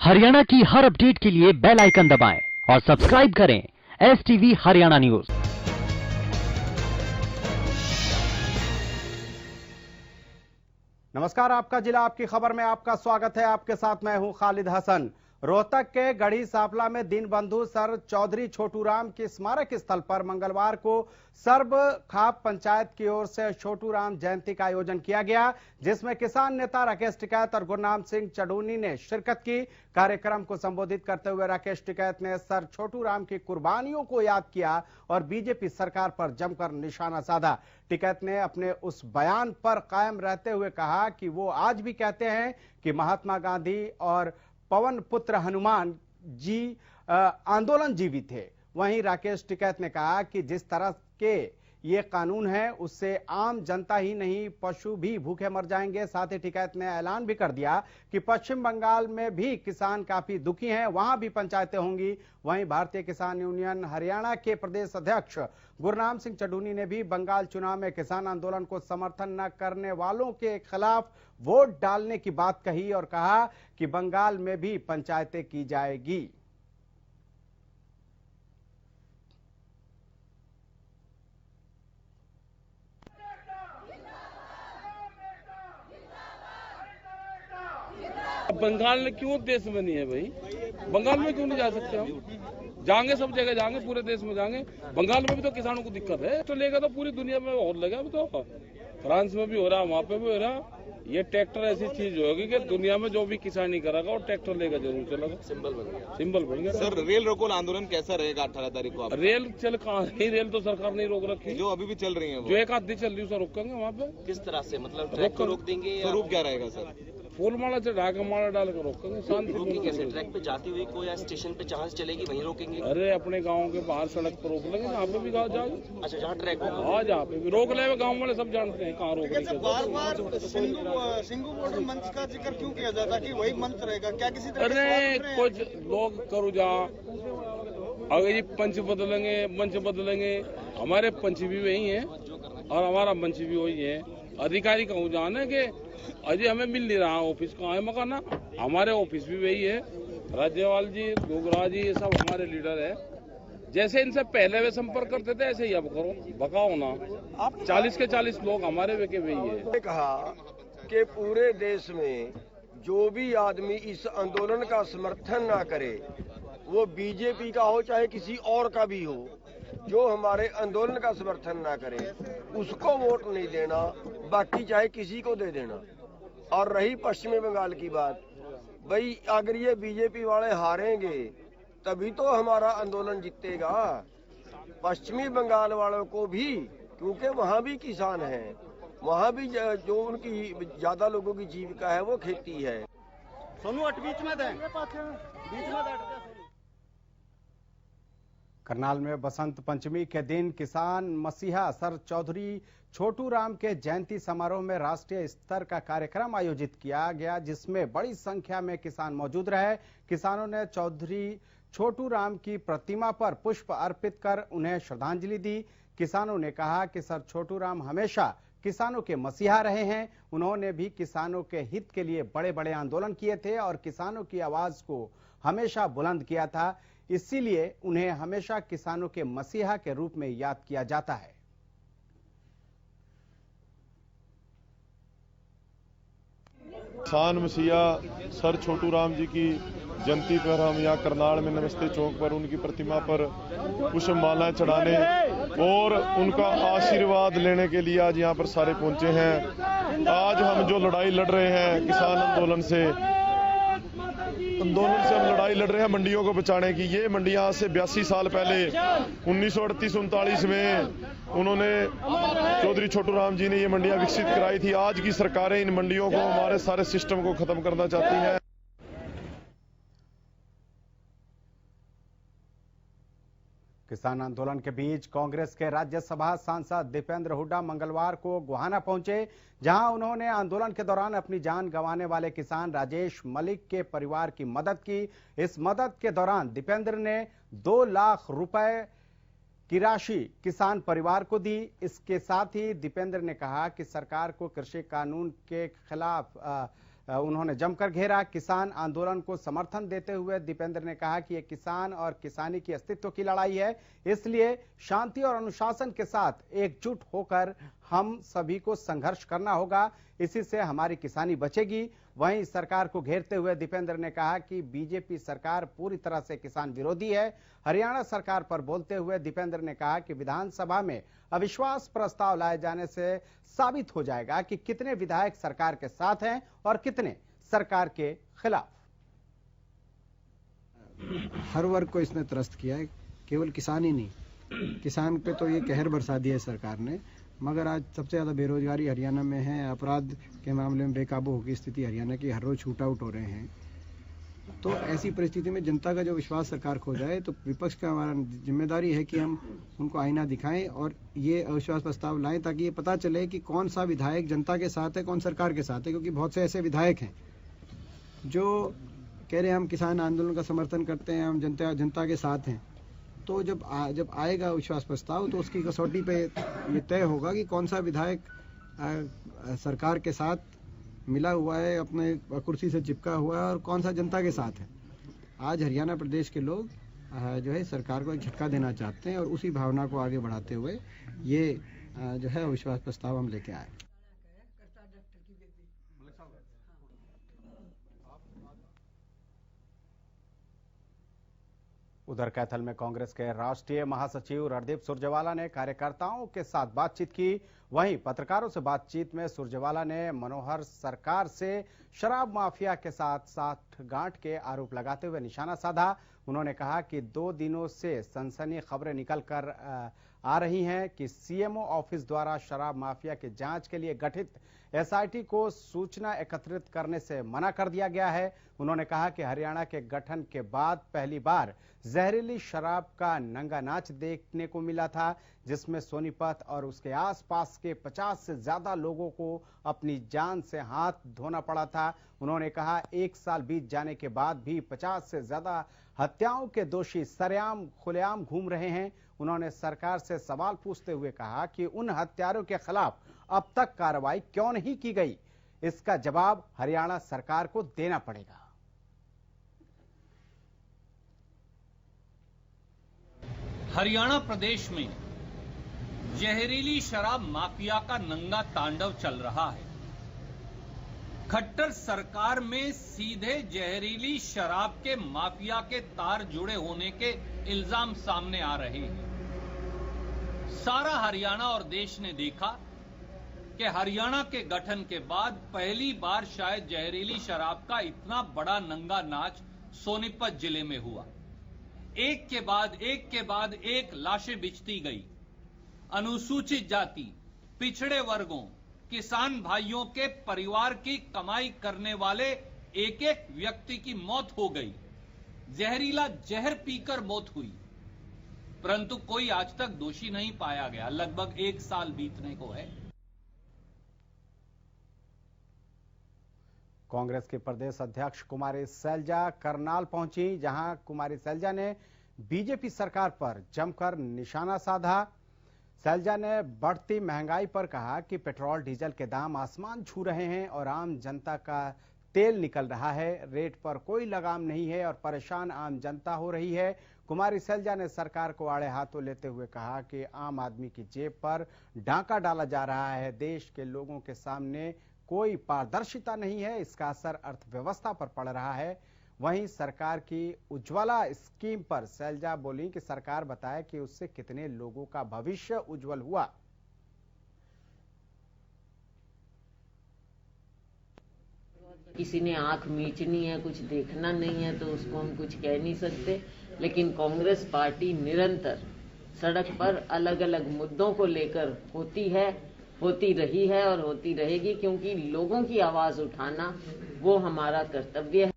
हरियाणा की हर अपडेट के लिए बेल आइकन दबाएं और सब्सक्राइब करें STV हरियाणा न्यूज। नमस्कार, आपका जिला आपकी खबर में आपका स्वागत है। आपके साथ मैं हूं खालिद हसन। रोहतक के गढ़ी सापला में दीनबंधु सर चौधरी छोटूराम के स्मारक स्थल पर मंगलवार को सर्ब खाप पंचायत की ओर से छोटूराम जयंती का आयोजन किया गया, जिसमें किसान नेता राकेश टिकैत और गुरनाम सिंह चडूनी ने शिरकत की। कार्यक्रम को संबोधित करते हुए राकेश टिकैत ने सर छोटूराम की कुर्बानियों को याद किया और बीजेपी सरकार पर जमकर निशाना साधा। टिकैत ने अपने उस बयान पर कायम रहते हुए कहा कि वो आज भी कहते हैं कि महात्मा गांधी और पवन पुत्र हनुमान जी आंदोलन जीवी थे। वहीं राकेश टिकैत ने कहा कि जिस तरह के ये कानून है उससे आम जनता ही नहीं पशु भी भूखे मर जाएंगे। साथ ही टिकैत ने ऐलान भी कर दिया कि पश्चिम बंगाल में भी किसान काफी दुखी हैं, वहां भी पंचायतें होंगी। वहीं भारतीय किसान यूनियन हरियाणा के प्रदेश अध्यक्ष गुरनाम सिंह चडूनी ने भी बंगाल चुनाव में किसान आंदोलन को समर्थन न करने वालों के खिलाफ वोट डालने की बात कही और कहा कि बंगाल में भी पंचायतें की जाएगी। बंगाल में क्यों देश में नहीं है भाई? बंगाल में क्यों नहीं जा सकते हम? जाएंगे, सब जगह जाएंगे, पूरे देश में जाएंगे। बंगाल में भी तो किसानों को दिक्कत है, तो लेगा तो पूरी दुनिया में और लगा। अभी तो फ्रांस में भी हो रहा, वहाँ पे भी हो रहा। ये ट्रैक्टर ऐसी चीज होगी कि दुनिया में जो भी किसानी करेगा और ट्रैक्टर लेकर जरूर चलेगा। सिंबल बन गया। सर, रेल रोको आंदोलन कैसा रहेगा 18 तारीख को? रेल चल कहाँ रही? रेल तो सरकार ने रोक रखी, जो अभी भी चल रही है, जो एक आधी चल रही है उसे रोकेंगे वहाँ पे। किस तरह से, मतलब ट्रैक को रोक देंगे? स्वरूप क्या रहेगा सर? फूल माला चढ़ा के माला डाल कर रोकेंगे। शांति कैसे? ट्रैक पे जाती हुई कोई स्टेशन पे जहां चलेगी वहीं रोकेंगे? अरे अपने गाँव के बाहर सड़क पर रोक लेंगे, जहाँ पे भी गाँव जाओ। अच्छा, जहाँ ट्रैक हो, हाँ, जहाँ पे भी रोक ले। गाँव वाले सब जानते हैं कहाँ रोक रहे। बार-बार सिंगू बॉर्डर मंच का जिक्र क्यों किया जाता कि वही मंच रहेगा? क्या किसी तरह? अरे कुछ लोग करो जा, अगर ये पंच बदलेंगे, हमारे पंच भी वही है और हमारा मंच भी वही है। अधिकारी कहूँ जाने के अजय हमें मिल नहीं रहा ऑफिस कहाँ है मकाना, हमारे ऑफिस भी वही है। राज्यपाल जी, गोगरा जी, ये सब हमारे लीडर है। जैसे इनसे पहले वे संपर्क करते थे ऐसे ही अब करो, भगाओ ना। 40 के 40 लोग हमारे वे के वही है। कहा कि पूरे देश में जो भी आदमी इस आंदोलन का समर्थन ना करे, वो बीजेपी का हो चाहे किसी और का भी हो, जो हमारे आंदोलन का समर्थन ना करे उसको वोट नहीं देना, बाकी चाहे किसी को दे देना। और रही पश्चिमी बंगाल की बात, भाई अगर ये बीजेपी वाले हारेंगे तभी तो हमारा आंदोलन जीतेगा। पश्चिमी बंगाल वालों को भी, क्योंकि वहाँ भी किसान हैं, वहाँ भी जो उनकी ज्यादा लोगों की जीविका है वो खेती है। सोनू अट बीच में दे, बीच में बैठ। करनाल में बसंत पंचमी के दिन किसान मसीहा सर चौधरी छोटूराम के जयंती समारोह में राष्ट्रीय स्तर का कार्यक्रम आयोजित किया गया, जिसमें बड़ी संख्या में किसान मौजूद रहे। किसानों ने चौधरी छोटूराम की प्रतिमा पर पुष्प अर्पित कर उन्हें श्रद्धांजलि दी। किसानों ने कहा कि सर छोटूराम हमेशा किसानों के मसीहा रहे हैं। उन्होंने भी किसानों के हित के लिए बड़े बड़े आंदोलन किए थे और किसानों की आवाज को हमेशा बुलंद किया था, इसीलिए उन्हें हमेशा किसानों के मसीहा के रूप में याद किया जाता है। किसान मसीहा सर छोटूराम जी की जयंती पर हम यहाँ करनाल में नमस्ते चौक पर उनकी प्रतिमा पर पुष्प मालाएं चढ़ाने और उनका आशीर्वाद लेने के लिए आज यहाँ पर सारे पहुंचे हैं। आज हम जो लड़ाई लड़ रहे हैं किसान आंदोलन से हम लड़ाई लड़ रहे हैं मंडियों को बचाने की। ये मंडियां आज से 82 साल पहले 1938-39 में उन्होंने चौधरी छोटूराम जी ने ये मंडियां विकसित कराई थी। आज की सरकारें इन मंडियों को, हमारे सारे सिस्टम को खत्म करना चाहती हैं। किसान आंदोलन के बीच कांग्रेस के राज्यसभा सांसद दीपेंद्र हुड्डा मंगलवार को गोहाना पहुंचे, जहां उन्होंने आंदोलन के दौरान अपनी जान गंवाने वाले किसान राजेश मलिक के परिवार की मदद की। इस मदद के दौरान दीपेंद्र ने 2 लाख रुपए की राशि किसान परिवार को दी। इसके साथ ही दीपेंद्र ने कहा कि सरकार को कृषि कानून के खिलाफ उन्होंने जमकर घेरा। किसान आंदोलन को समर्थन देते हुए दीपेंद्र ने कहा कि ये किसान और किसानी की अस्तित्व की लड़ाई है, इसलिए शांति और अनुशासन के साथ एकजुट होकर हम सभी को संघर्ष करना होगा, इसी से हमारी किसानी बचेगी। वहीं सरकार को घेरते हुए दीपेंद्र ने कहा कि बीजेपी सरकार पूरी तरह से किसान विरोधी है। हरियाणा सरकार पर बोलते हुए दीपेंद्र ने कहा कि विधानसभा में अविश्वास प्रस्ताव लाए जाने से साबित हो जाएगा कि कितने विधायक सरकार के साथ हैं और कितने सरकार के खिलाफ। हर वर्ग को इसने त्रस्त किया है, केवल किसान ही नहीं, किसान पे तो ये कहर बरसा दिया है सरकार ने। मगर आज सबसे ज़्यादा बेरोजगारी हरियाणा में है, अपराध के मामले में बेकाबू होगी स्थिति हरियाणा की, हर रोज शूट आउट हो रहे हैं। तो ऐसी परिस्थिति में जनता का जो विश्वास सरकार खो जाए, तो विपक्ष का हमारा जिम्मेदारी है कि हम उनको आईना दिखाएं और ये अविश्वास प्रस्ताव लाएं, ताकि ये पता चले कि कौन सा विधायक जनता के साथ है, कौन सरकार के साथ है। क्योंकि बहुत से ऐसे विधायक हैं जो कह रहे हैं हम किसान आंदोलन का समर्थन करते हैं, हम जनता के साथ हैं। तो जब आएगा विश्वास प्रस्ताव तो उसकी कसौटी पे ये तय होगा कि कौन सा विधायक सरकार के साथ मिला हुआ है, अपने कुर्सी से चिपका हुआ है, और कौन सा जनता के साथ है। आज हरियाणा प्रदेश के लोग जो है सरकार को एक झटका देना चाहते हैं और उसी भावना को आगे बढ़ाते हुए ये जो है अविश्वास प्रस्ताव हम लेके आए। उधर कैथल में कांग्रेस के राष्ट्रीय महासचिव रणदीप सुरजेवाला ने कार्यकर्ताओं के साथ बातचीत की। वहीं पत्रकारों से बातचीत में सुरजेवाला ने मनोहर सरकार से शराब माफिया के साथ साठगांठ के आरोप लगाते हुए निशाना साधा। उन्होंने कहा कि 2 दिनों से सनसनी खबरें निकल कर आ रही हैं कि सीएमओ ऑफिस द्वारा शराब माफिया की जांच के लिए गठित एसआईटी को सूचना एकत्रित करने से मना कर दिया गया है। उन्होंने कहा कि हरियाणा के गठन के बाद पहली बार जहरीली शराब का नंगा नाच देखने को मिला था, जिसमें सोनीपत और उसके आसपास के 50 से ज्यादा लोगों को अपनी जान से हाथ धोना पड़ा था। उन्होंने कहा 1 साल बीत जाने के बाद भी 50 से ज्यादा हत्याओं के दोषी सरेआम खुलेआम घूम रहे हैं। उन्होंने सरकार से सवाल पूछते हुए कहा कि उन हत्यारों के खिलाफ अब तक कार्रवाई क्यों नहीं की गई, इसका जवाब हरियाणा सरकार को देना पड़ेगा। हरियाणा प्रदेश में जहरीली शराब माफिया का नंगा तांडव चल रहा है। खट्टर सरकार में सीधे जहरीली शराब के माफिया के तार जुड़े होने के इल्जाम सामने आ रहे हैं। सारा हरियाणा और देश ने देखा कि हरियाणा के गठन के बाद पहली बार शायद जहरीली शराब का इतना बड़ा नंगा नाच सोनीपत जिले में हुआ। एक के बाद एक लाशें बिछती गई। अनुसूचित जाति, पिछड़े वर्गों, किसान भाइयों के परिवार की कमाई करने वाले एक एक व्यक्ति की मौत हो गई। जहरीला जहर पीकर मौत हुई, परंतु कोई आज तक दोषी नहीं पाया गया। लगभग 1 साल बीतने को है। कांग्रेस के प्रदेश अध्यक्ष कुमारी सैलजा करनाल पहुंची, जहां कुमारी सैलजा ने बीजेपी सरकार पर जमकर निशाना साधा। सैलजा ने बढ़ती महंगाई पर कहा कि पेट्रोल डीजल के दाम आसमान छू रहे हैं और आम जनता का तेल निकल रहा है, रेट पर कोई लगाम नहीं है और परेशान आम जनता हो रही है। कुमारी सैलजा ने सरकार को आड़े हाथों लेते हुए कहा कि आम आदमी की जेब पर डांका डाला जा रहा है, देश के लोगों के सामने कोई पारदर्शिता नहीं है, इसका असर अर्थव्यवस्था पर पड़ रहा है। वहीं सरकार की उज्ज्वला स्कीम पर सैलजा बोली कि सरकार बताए कि उससे कितने लोगों का भविष्य उज्जवल हुआ। किसी ने आंख मीचनी है, कुछ देखना नहीं है, तो उसको हम कुछ कह नहीं सकते। लेकिन कांग्रेस पार्टी निरंतर सड़क पर अलग अलग मुद्दों को लेकर होती रही है और होती रहेगी, क्योंकि लोगों की आवाज उठाना वो हमारा कर्तव्य है।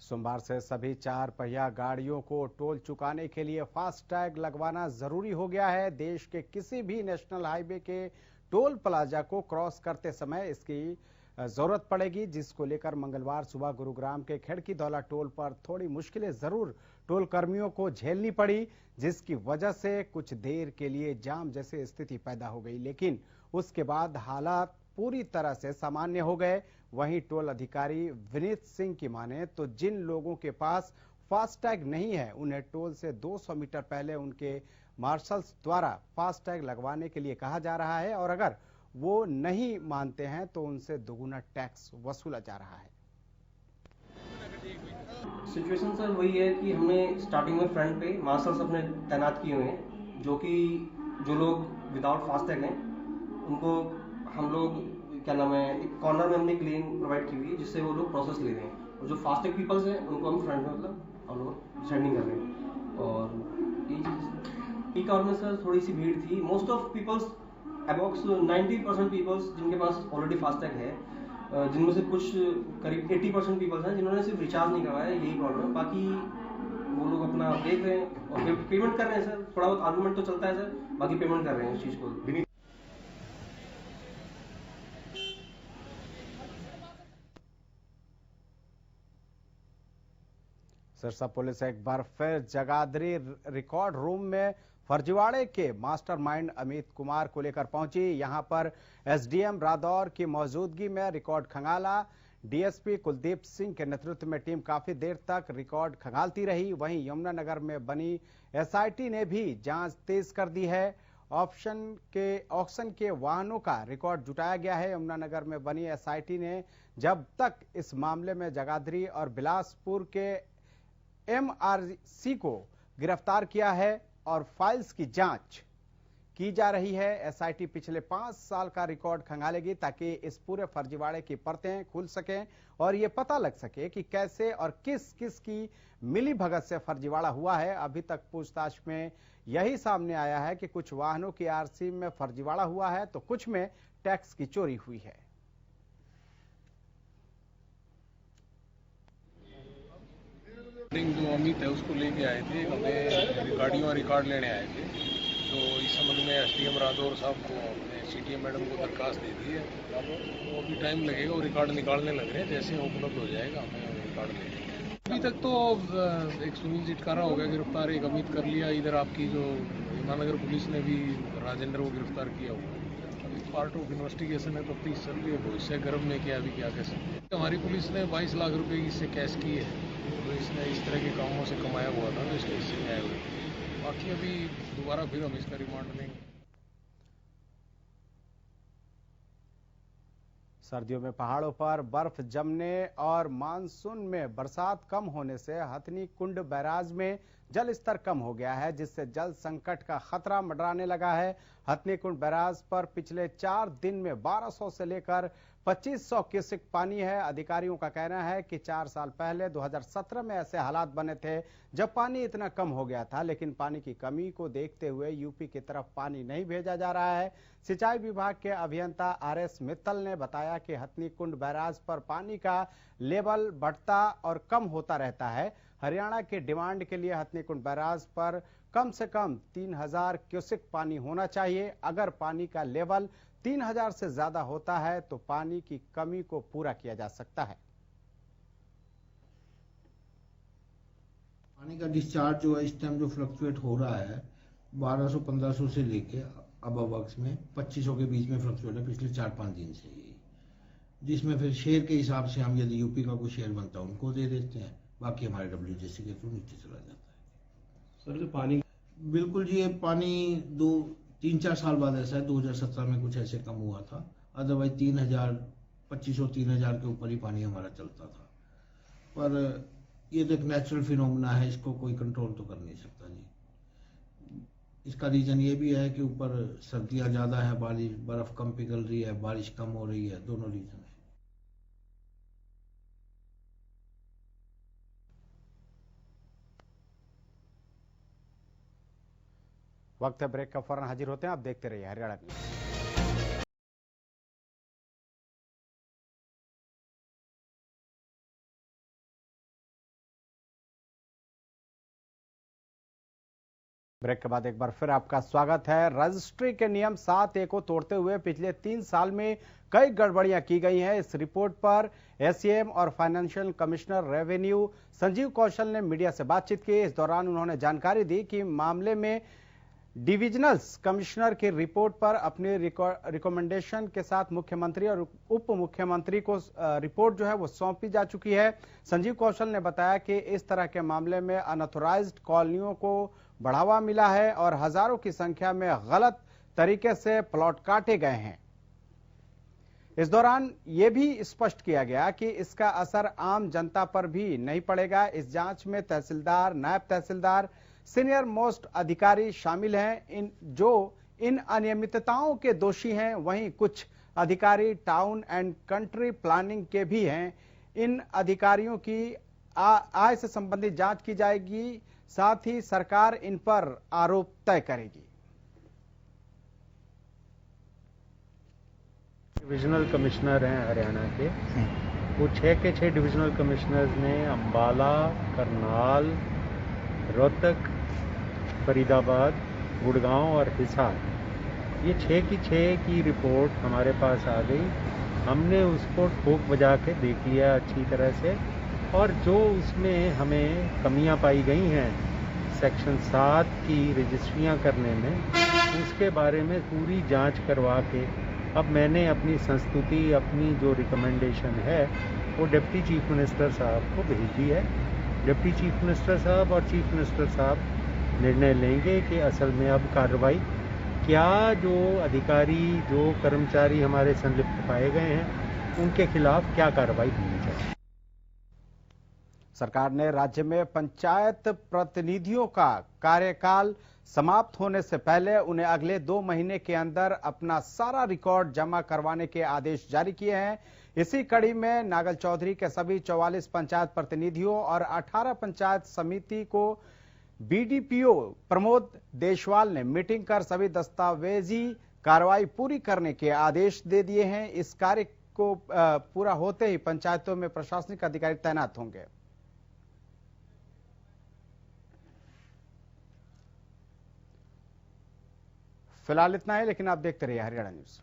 सोमवार से सभी 4 पहिया गाड़ियों को टोल चुकाने के लिए फास्टैग लगवाना जरूरी हो गया है। देश के किसी भी नेशनल हाईवे के टोल प्लाजा को क्रॉस करते समय इसकी जरूरत पड़ेगी, जिसको लेकर मंगलवार सुबह गुरुग्राम के खिड़की दौला टोल पर थोड़ी मुश्किलें जरूर टोल कर्मियों को झेलनी पड़ी, जिसकी वजह से कुछ देर के लिए जाम जैसी स्थिति पैदा हो गई, लेकिन उसके बाद हालात पूरी तरह से सामान्य हो गए। वहीं टोल अधिकारी विनीत सिंह की माने तो जिन लोगों के पास फास्टैग नहीं है, उन्हें टोल से 200 मीटर पहले उनके मार्शल्स द्वारा फास्टैग लगवाने के लिए कहा जा रहा है और अगर वो नहीं मानते हैं तो उनसे दोगुना टैक्स वसूला जा रहा है। सिचुएशन सर वही है कि हमने स्टार्टिंग में फ्रंट पे मार्शल्स अपने तैनात किए हुए हैं, जो लोग विदाउट फास्टैग हैं उनको हम लोग क्या नाम है एक कॉर्नर में हमने एक लेन प्रोवाइड की हुई है, जिससे वो लोग प्रोसेस ले रहे हैं, और जो फास्टैग पीपल्स हैं उनको हम फ्रंट में मतलब हम लोग स्टैंडिंग कर रहे हैं। और ये चीज़ पीक आवर में सर थोड़ी सी भीड़ थी। Most of peoples about 90% peoples जिनके पास ऑलरेडी फास्टैग है, जिनमें से कुछ करीब 80% पीपल्स हैं जिन्होंने सिर्फ रिचार्ज नहीं करवाया, यही प्रॉब्लम है। बाकी वो लोग अपना देख रहे हैं और पेमेंट कर रहे हैं सर। थोड़ा बहुत आर्गूमेंट तो चलता है सर, बाकी पेमेंट कर रहे हैं इस चीज़ को। सिरसा पुलिस एक बार फिर जगाधरी रिकॉर्ड रूम में फर्जीवाड़े के मास्टरमाइंड अमित कुमार को लेकर पहुंची। यहां पर एसडीएम रादौर की मौजूदगी में रिकॉर्ड खंगाला। डीएसपी कुलदीप सिंह के नेतृत्व में टीम काफी देर तक रिकॉर्ड खंगालती रही। वहीं यमुनानगर में बनी एसआईटी ने भी जांच तेज कर दी है। ऑक्शन के वाहनों का रिकॉर्ड जुटाया गया है। यमुनानगर में बनी एसआईटी ने जब तक इस मामले में जगाधरी और बिलासपुर के एमआरसी को गिरफ्तार किया है और फाइल्स की जांच की जा रही है। एसआईटी पिछले 5 साल का रिकॉर्ड खंगालेगी ताकि इस पूरे फर्जीवाड़े की परतें खुल सकें और ये पता लग सके कि कैसे और किस किस की मिली भगत से फर्जीवाड़ा हुआ है। अभी तक पूछताछ में यही सामने आया है कि कुछ वाहनों की आरसी में फर्जीवाड़ा हुआ है तो कुछ में टैक्स की चोरी हुई है। जो अमित है उसको लेके आए थे, हमें गाड़ियों रिकॉर्ड लेने आए थे, तो इस संबंध में एसडीएम रादौर साहब को हमने सीटीएम मैडम को दरखास्त दे दी है। वो अभी टाइम लगेगा, वो रिकॉर्ड निकालने लग रहे हैं, जैसे उपलब्ध हो जाएगा हमें रिकॉर्ड लेंगे। अभी तक तो एक सुनील जिटकारा हो गया गिरफ्तार, एक अमित कर लिया। इधर आपकी जो यमुनानगर पुलिस ने भी राजेंद्र को गिरफ्तार किया हुआ। अभी पार्ट ऑफ इन्वेस्टिगेशन है, तफ्तीश चल रही है, भविष्य गर्भ में क्या अभी क्या कह सकते। हमारी पुलिस ने 22 लाख रुपए की इससे कैश की है, तो इसने इस तरह के कामों से कमाया हुआ था, तो इसके हिस्से में आए हुए। बाकी अभी दोबारा फिर हम इसका रिमांड लेंगे। सर्दियों में पहाड़ों पर बर्फ जमने और मानसून में बरसात कम होने से हथनी कुंड बैराज में जल स्तर कम हो गया है, जिससे जल संकट का खतरा मंडराने लगा है। हथनी कुंड बैराज पर पिछले 4 दिन में 1200 से लेकर 2500 क्यूसेक पानी है। अधिकारियों का कहना है कि 4 साल पहले 2017 में ऐसे हालात बने थे जब पानी इतना कम हो गया था, लेकिन पानी की कमी को देखते हुए यूपी की तरफ पानी नहीं भेजा जा रहा है। सिंचाई विभाग के अभियंता आरएस मित्तल ने बताया कि हथनी कुंड बैराज पर पानी का लेवल बढ़ता और कम होता रहता है। हरियाणा की डिमांड के लिए हथनी कुंड बैराज पर कम से कम 3000 क्यूसेक पानी होना चाहिए। अगर पानी का लेवल 3000 से ज्यादा होता है तो पानी की कमी को पूरा किया जा सकता है। पानी का डिस्चार्ज जो है इस टाइम जो फ्लक्चुएट हो रहा है 1200-1500 से लेके अब वर्क्स में 2500 के बीच में फ्लक्चुएट है पिछले 4-5 दिन से ही, जिसमें फिर शेयर के हिसाब से हम यदि यूपी का कोई शेयर बनता है उनको दे देते हैं, बाकी हमारे WJC के थ्रू नीचे चला जाता है। सर जो पानी बिल्कुल जी, ये पानी 2-3-4 साल बाद ऐसा है, 2017 में कुछ ऐसे कम हुआ था, अदरवाइज 2500-3000 के ऊपर ही पानी हमारा चलता था। पर ये तो एक नेचुरल फिनोमेना है, इसको कोई कंट्रोल तो कर नहीं सकता जी। इसका रीजन ये भी है कि ऊपर सर्दियाँ ज़्यादा है, बर्फ कम पिघल रही है, बारिश कम हो रही है, दोनों रीजन है। वक्त है ब्रेक का, फौरन हाजिर होते हैं। आप देखते रहिए हरियाणा न्यूज़। ब्रेक के बाद एक बार फिर आपका स्वागत है। रजिस्ट्री के नियम 7A को तोड़ते हुए पिछले 3 साल में कई गड़बड़ियां की गई हैं। इस रिपोर्ट पर एससीएम और financial commissioner revenue Sanjeev Kaushal ने मीडिया से बातचीत की। इस दौरान उन्होंने जानकारी दी कि मामले में डिविजनल्स कमिश्नर की रिपोर्ट पर अपनी रिकमेंडेशन के साथ मुख्यमंत्री और उप मुख्यमंत्री को रिपोर्ट जो है वो सौंपी जा चुकी है। संजीव कौशल ने बताया कि इस तरह के मामले में अनऑथराइज्ड कॉलोनियों को बढ़ावा मिला है और हजारों की संख्या में गलत तरीके से प्लॉट काटे गए हैं। इस दौरान यह भी स्पष्ट किया गया कि इसका असर आम जनता पर भी नहीं पड़ेगा। इस जांच में तहसीलदार, नायब तहसीलदार, सीनियर मोस्ट अधिकारी शामिल हैं जो इन अनियमितताओं के दोषी हैं। वहीं कुछ अधिकारी टाउन एंड कंट्री प्लानिंग के भी हैं। इन अधिकारियों की आय से संबंधित जांच की जाएगी, साथ ही सरकार इन पर आरोप तय करेगी। डिविजनल कमिश्नर हैं हरियाणा के, वो 6 के 6 डिविजनल कमिश्नर्स ने अंबाला, करनाल, रोहतक, फरीदाबाद, गुड़गांव और हिसार, ये 6 की 6 की रिपोर्ट हमारे पास आ गई। हमने उसको ठोक बजा के देख लिया अच्छी तरह से, और जो उसमें हमें कमियां पाई गई हैं सेक्शन 7 की रजिस्ट्रियां करने में, उसके बारे में पूरी जांच करवा के अब मैंने अपनी संस्तुति, अपनी जो रिकमेंडेशन है वो डिप्टी चीफ मिनिस्टर साहब को भेज दी है। डिप्टी चीफ मिनिस्टर साहब और चीफ मिनिस्टर साहब निर्णय लेंगे कि असल में अब कार्रवाई क्या, जो अधिकारी, जो कर्मचारी हमारे संलिप्त पाए गए हैं उनके खिलाफ क्या कार्रवाई होनी चाहिए। सरकार ने राज्य में पंचायत प्रतिनिधियों का कार्यकाल समाप्त होने से पहले उन्हें अगले 2 महीने के अंदर अपना सारा रिकॉर्ड जमा करवाने के आदेश जारी किए हैं। इसी कड़ी में नागल चौधरी के सभी 44 पंचायत प्रतिनिधियों और 18 पंचायत समिति को बीडीपीओ प्रमोद देशवाल ने मीटिंग कर सभी दस्तावेजी कार्रवाई पूरी करने के आदेश दे दिए हैं। इस कार्य को पूरा होते ही पंचायतों में प्रशासनिक अधिकारी तैनात होंगे। फिलहाल इतना है, लेकिन आप देखते रहिए हरियाणा न्यूज।